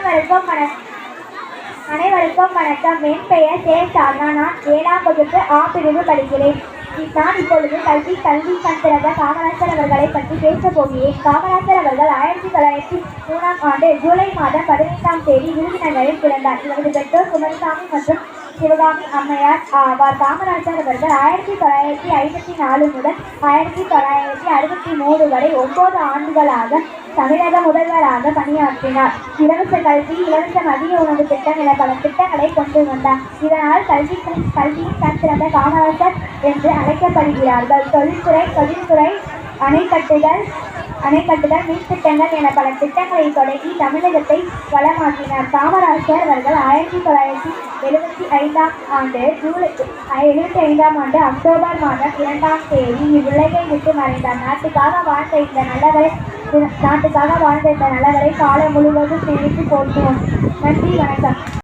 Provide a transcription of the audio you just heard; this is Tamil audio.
அனைவருக்கும் வணக்கம். என் பெயர் சார்னா. நான் 7ஆம் வகுப்பு ஆ பிரிவு படிக்கிறேன். நான் இப்பொழுது கல்வி கண் திறந்த காமராசர் அவர்களை பற்றி பேசப் போகிறேன். காமராசர் அவர்கள் 1903ஆம் ஆண்டு ஜூலை மாதம் 15ஆம் தேதி விருதுநகரில் பிறந்தார். இவரது பெற்றோர் குமரசாமி மற்றும் சிவகாமி அம்மையார் ஆவார். காமராஜர் அவர்கள் 1954 முதல் 1963 வரை 9 ஆண்டுகளாக தமிழக முதல்வராக பணியாற்றினார். இலவச கல்வி, இலவச மதிய உணவு திட்டம் என பல திட்டங்களை கொண்டு வந்தார். இதனால் கல்வியின் கண் திறந்த காமராஜர் என்று அழைக்கப்படுகிறார்கள். தொழில்துறை, அணைக்கட்டுகள், மின் திட்டங்கள் என பல திட்டங்களை தொடங்கி தமிழகத்தை வளமாக்கினார். காமராஜர் அவர்கள் 1975ஆம் ஆண்டு அக்டோபர் மாதம் 2ஆம் தேதி இவ்வுலகை விட்டு மறைந்தார். நாட்டுக்காக வாழ்ந்த இந்த நல்லவரை காலம் முழுவதும் நினைத்து போற்றுவோம். நன்றி, வணக்கம்.